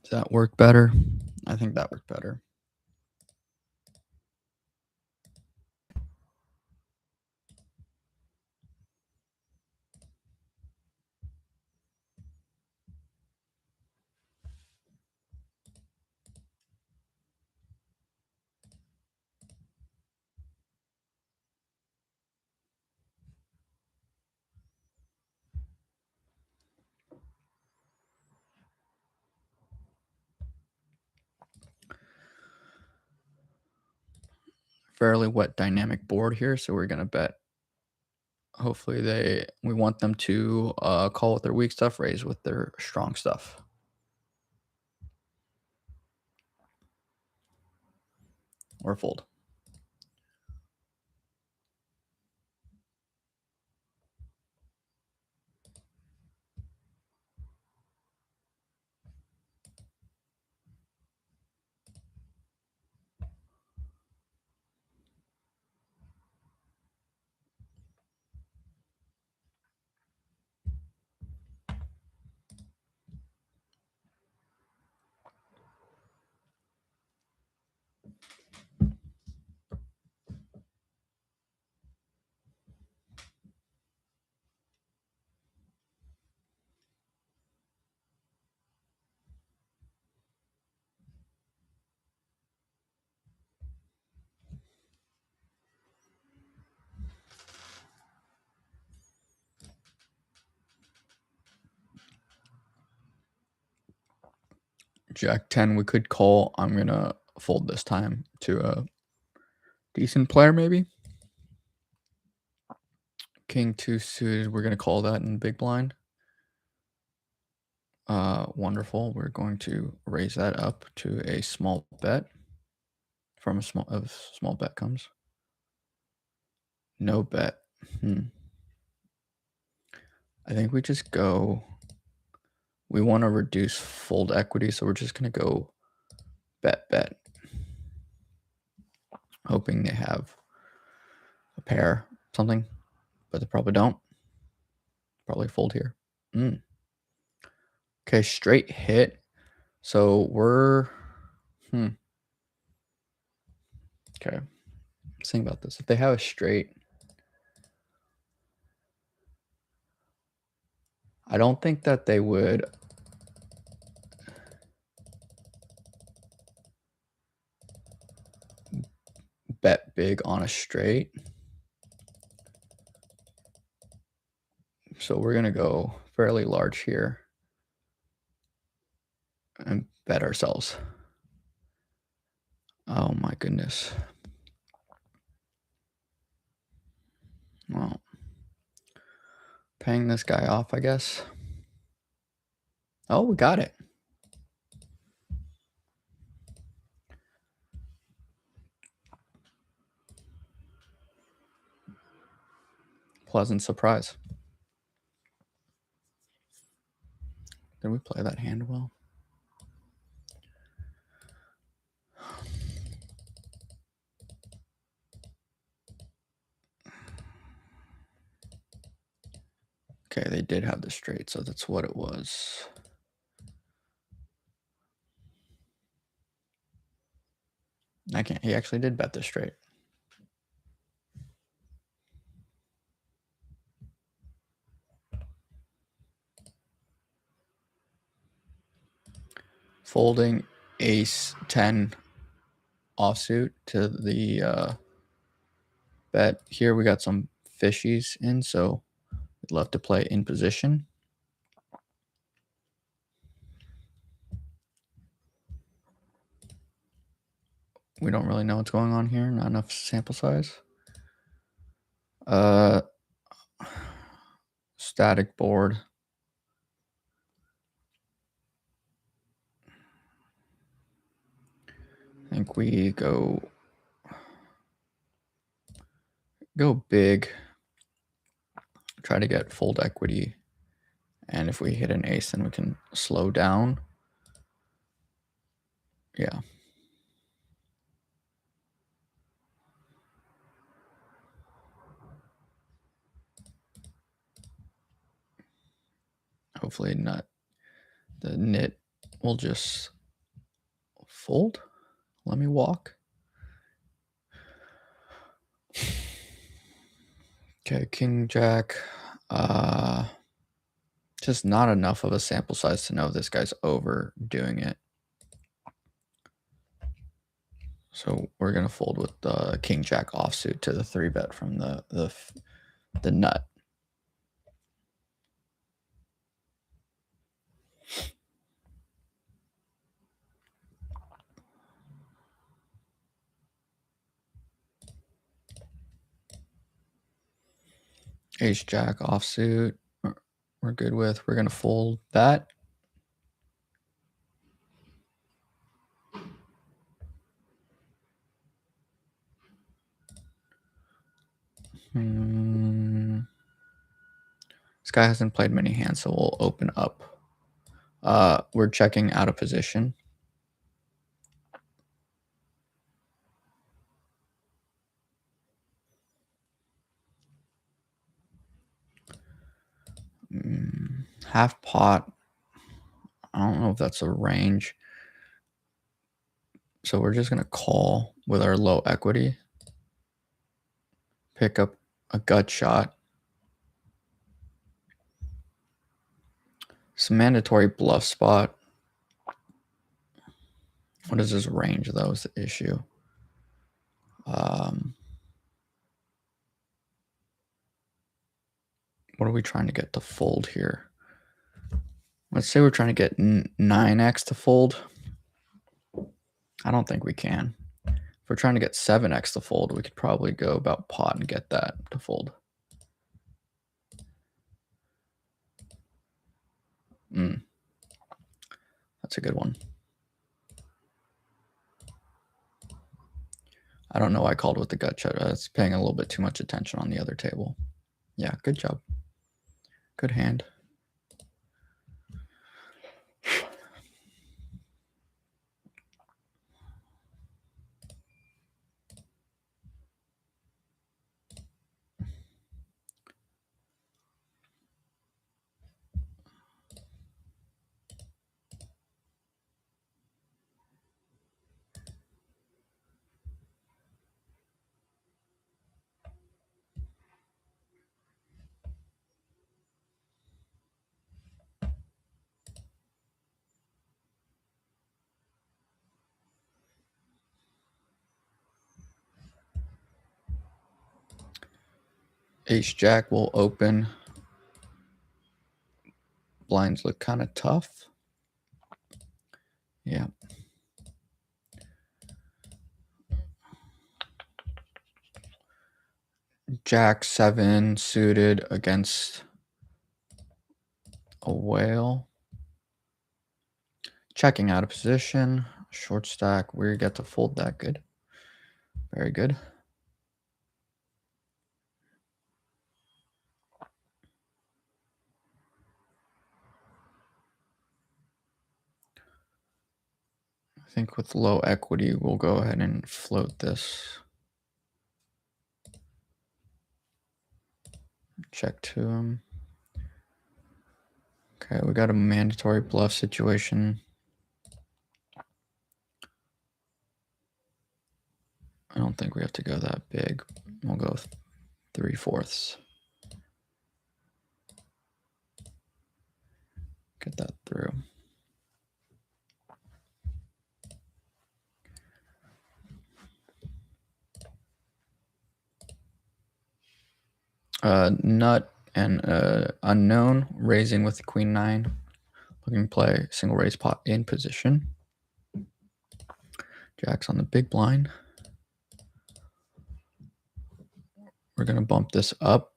Does that work better? I think that worked better. Fairly wet dynamic board here, so we're gonna bet. Hopefully we want them to call with their weak stuff, raise with their strong stuff. Or fold. Jack 10, we could call. I'm gonna fold this time to a decent player, maybe. King 2 suited, we're gonna call that in big blind. Wonderful. We're going to raise that up to a small bet. From a small bet comes. No bet. I think we just go. We want to reduce fold equity, so we're just gonna go bet. Hoping they have a pair, something, but they probably don't. Probably fold here. Okay, straight hit. So we're okay. Let's think about this. If they have a straight, I don't think that they would bet big on a straight. So we're gonna go fairly large here and bet ourselves. Oh my goodness. Well, paying this guy off, I guess. Oh, we got it. Pleasant surprise. Did we play that hand well? Okay, they did have the straight, so that's what it was. I can't. He actually did bet the straight. Folding ace 10 offsuit to the bet. Here we got some fishies in, so we'd love to play in position. We don't really know what's going on here. Not enough sample size. Static board. I think we go big. Try to get fold equity. And if we hit an ace, then we can slow down. Yeah. Hopefully not. The nit will just fold. Let me walk. Okay, king jack. Just not enough of a sample size to know this guy's overdoing it. So we're gonna fold with the king jack offsuit to the 3-bet from the nut. Ace jack offsuit. We're good with. We're gonna fold that. This guy hasn't played many hands, so we'll open up. We're checking out of position. Half pot. I don't know if that's a range. So we're just going to call with our low equity. Pick up a gut shot. It's a mandatory bluff spot. What is his range, though, is the issue. What are we trying to get to fold here? Let's say we're trying to get 9x to fold. I don't think we can. If we're trying to get 7x to fold, we could probably go about pot and get that to fold. That's a good one. I don't know why I called with the gut shot. It's paying a little bit too much attention on the other table. Yeah, good job. Good hand. Ace jack will open. Blinds look kind of tough. Yeah. Jack 7 suited against a whale. Checking out of position. Short stack. We get to fold that. Good. Very good. I think with low equity, we'll go ahead and float this. Check to him. Okay, we got a mandatory bluff situation. I don't think we have to go that big. We'll go 3/4. Get that through. Nut and unknown, raising with the queen 9. Looking to play single raise pot in position. Jack's on the big blind. We're going to bump this up.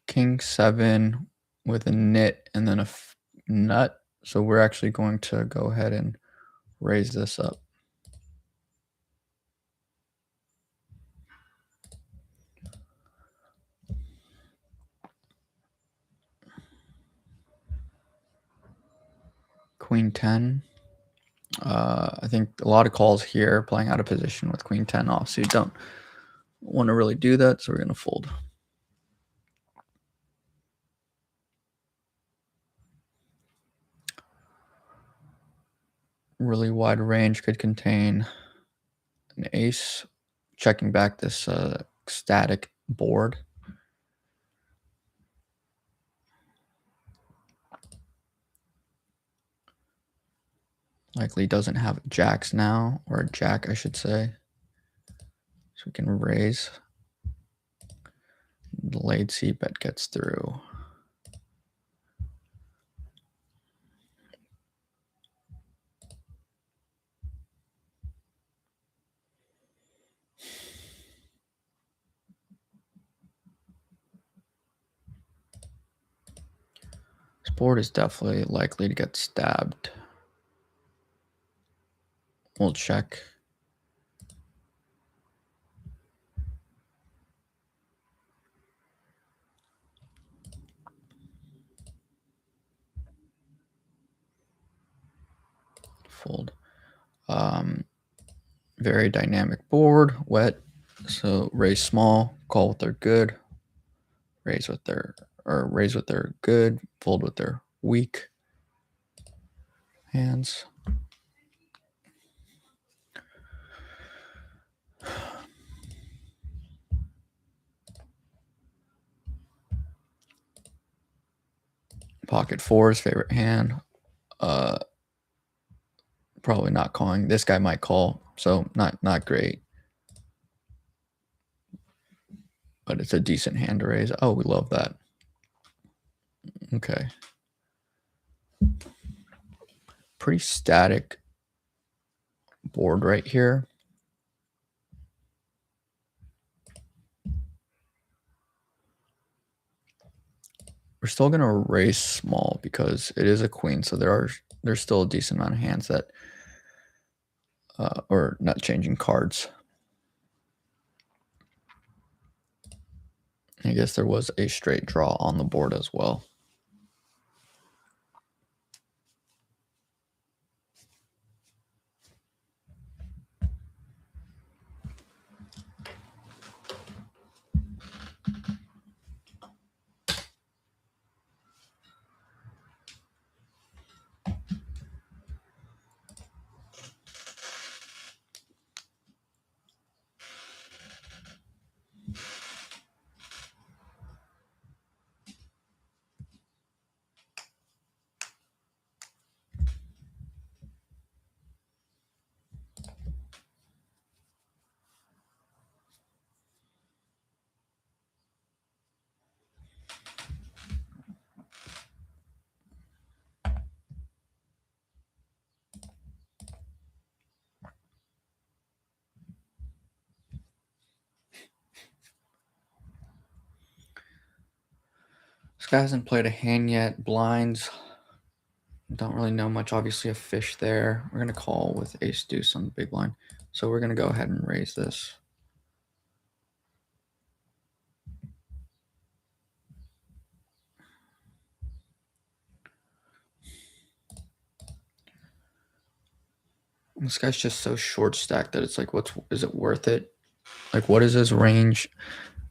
King 7 with a nit and then a nut. So we're actually going to go ahead and raise this up. Queen 10. I think a lot of calls here playing out of position with Queen 10 offsuit. Don't want to really do that, so we're going to fold. Really wide range could contain an ace. Checking back this static board. Likely doesn't have jacks now, or a jack, I should say. So we can raise. The late C bet gets through. This board is definitely likely to get stabbed. We'll check. Fold. Very dynamic board, wet. So raise small, call with their good, raise with their good, fold with their weak hands. Pocket fours, favorite hand. Probably not calling. This guy might call, so not great. But it's a decent hand to raise. Oh, we love that. Okay. Pretty static board right here. We're still going to raise small because it is a queen, so there's still a decent amount of hands that or not changing cards. I guess there was a straight draw on the board as well. This guy hasn't played a hand yet. Blinds. Don't really know much. Obviously a fish there. We're going to call with ace deuce on the big blind. So we're going to go ahead and raise this. This guy's just so short stacked that it's like, is it worth it? Like, what is his range?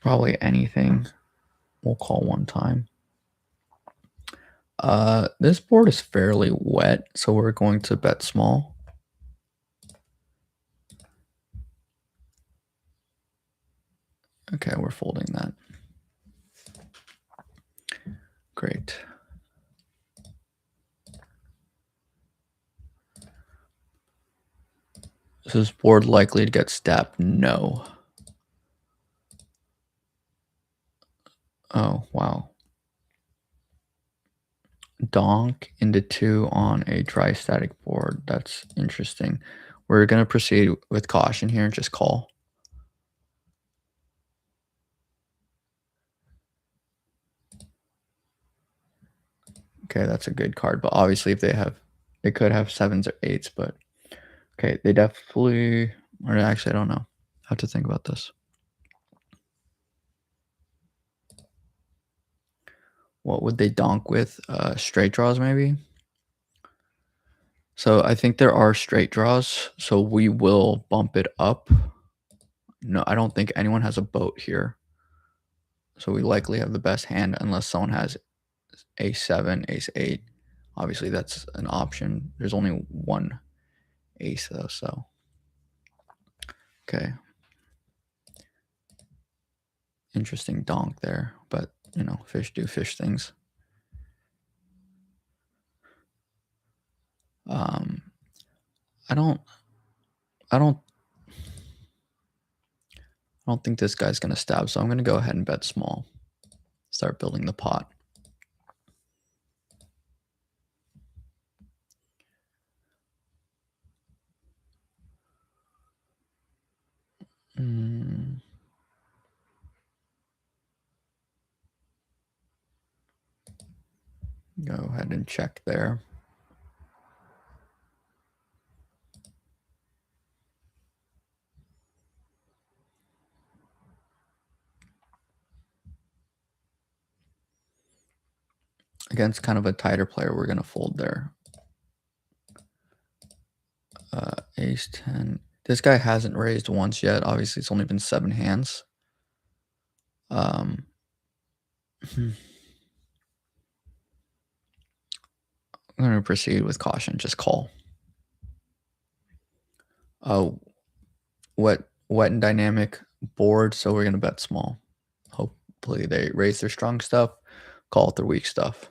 Probably anything. We'll call one time. This board is fairly wet, so we're going to bet small. Okay, we're folding that. Great. Is this board likely to get stabbed? No. Oh, wow. Donk into 2 on a dry static board. That's interesting. We're going to proceed with caution here and just call. Okay, that's a good card, but obviously if they could have 7s or 8s, but okay, they definitely, or actually I don't know. I have to think about this. What would they donk with? Straight draws maybe? So I think there are straight draws, so we will bump it up. No, I don't think anyone has a boat here. So we likely have the best hand unless someone has ace 7, ace 8. Obviously, that's an option. There's only one ace, though, so. Okay. Interesting donk there, but, you know, fish do fish things. Um, I don't, I don't, I don't think this guy's gonna stab, so I'm gonna go ahead and bet small. Start building the pot. Go ahead and check there. Against kind of a tighter player, we're gonna fold there. Ace 10. This guy hasn't raised once yet. Obviously, it's only been 7 hands. I'm going to proceed with caution. Just call. Wet and dynamic board, so we're going to bet small. Hopefully they raise their strong stuff, call it their weak stuff.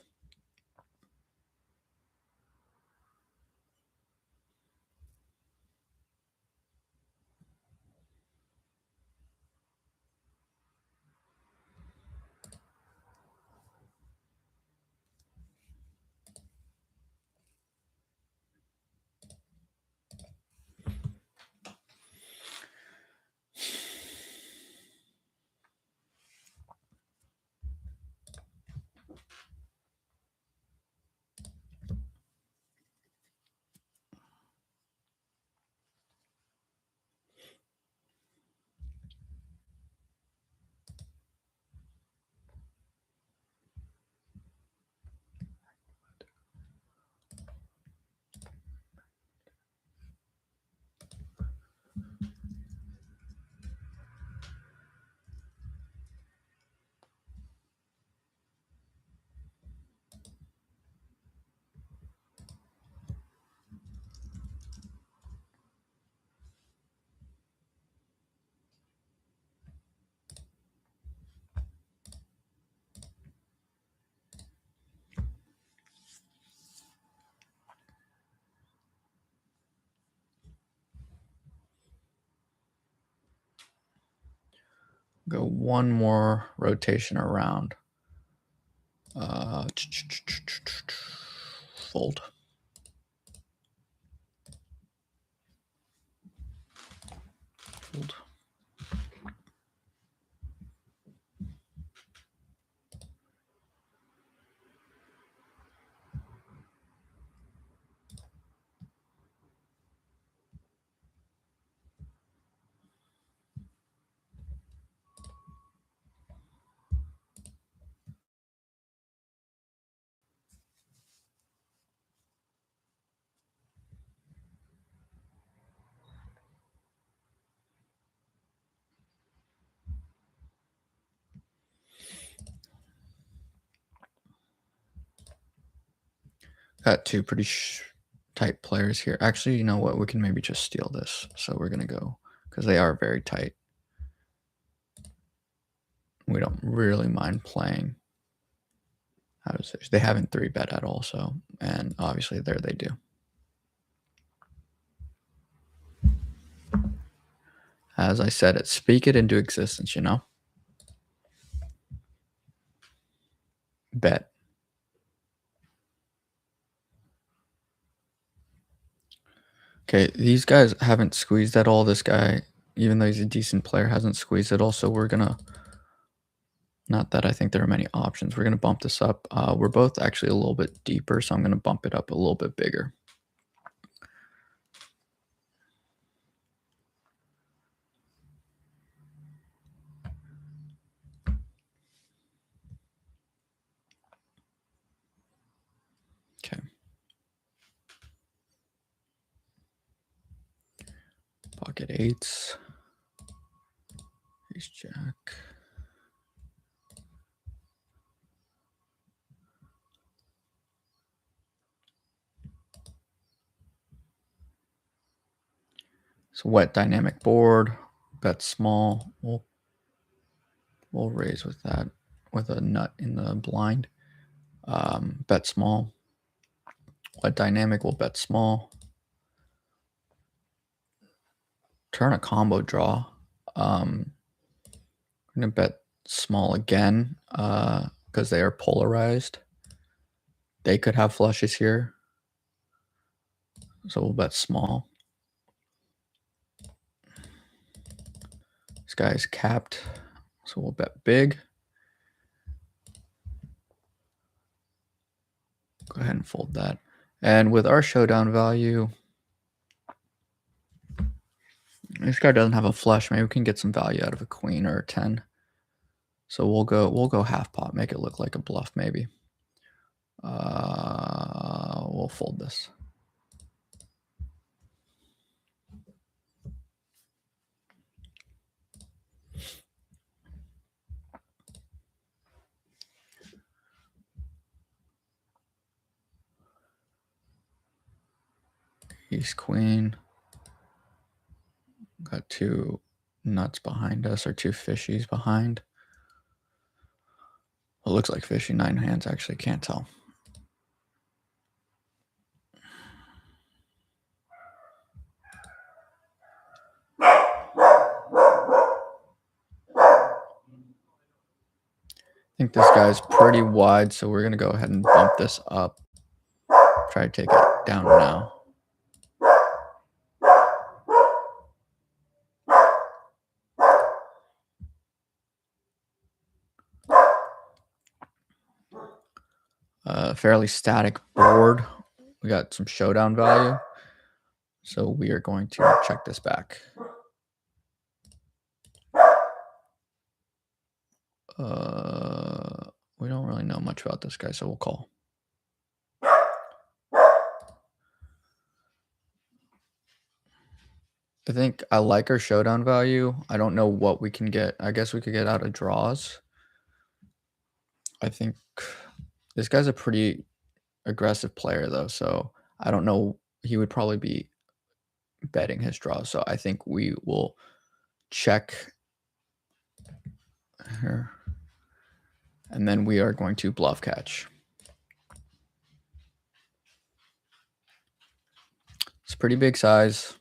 Go one more rotation around. Fold. Fold. Got two pretty tight players here. Actually, you know what? We can maybe just steal this. So we're going to go, because they are very tight. We don't really mind playing. How does it? They haven't 3-bet at all, so, and obviously there they do. As I said, it speak it into existence, you know? Bet. Okay, these guys haven't squeezed at all. This guy, even though he's a decent player, hasn't squeezed at all. So we're gonna, not that I think there are many options. We're gonna bump this up. We're both actually a little bit deeper, so I'm gonna bump it up a little bit bigger. Okay. Pocket eights. Ace jack. It's a wet dynamic board. Bet small. We'll raise with that, with a nut in the blind. Bet small. Wet dynamic will bet small. Turn a combo draw. I'm gonna bet small again because they are polarized. They could have flushes here, so we'll bet small. This guy's capped, so we'll bet big. Go ahead and fold that. And with our showdown value, this guy doesn't have a flush. Maybe we can get some value out of a queen or a 10. So we'll go half pot, make it look like a bluff maybe. We'll fold this. Ace queen. Got two nuts behind us, or two fishies behind. Well, it looks like fishy. 9 hands, actually, can't tell. I think this guy's pretty wide, so we're going to go ahead and bump this up. Try to take it down now. Fairly static board. We got some showdown value. So we are going to check this back. We don't really know much about this guy, so we'll call. I think I like our showdown value. I don't know what we can get. I guess we could get out of draws. I think this guy's a pretty aggressive player, though, so I don't know. He would probably be betting his draws, so I think we will check here. And then we are going to bluff catch. It's pretty big size.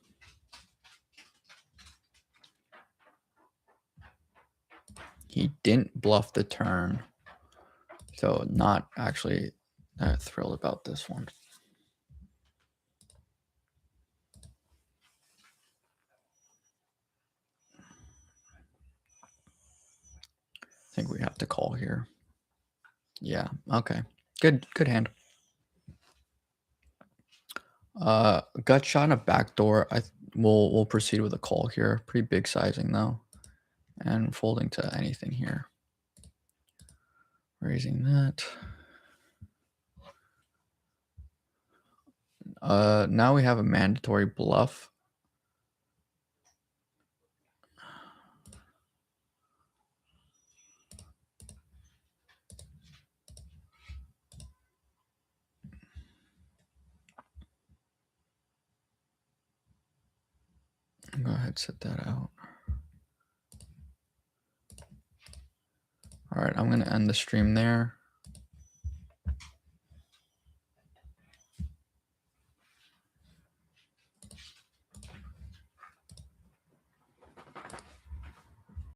He didn't bluff the turn, so not actually that thrilled about this one. I think we have to call here. Yeah, okay. Good hand. Gut shot and a backdoor. We'll proceed with a call here. Pretty big sizing though. And folding to anything here. Raising that. Now we have a mandatory bluff. Go ahead, set that out. All right, I'm going to end the stream there.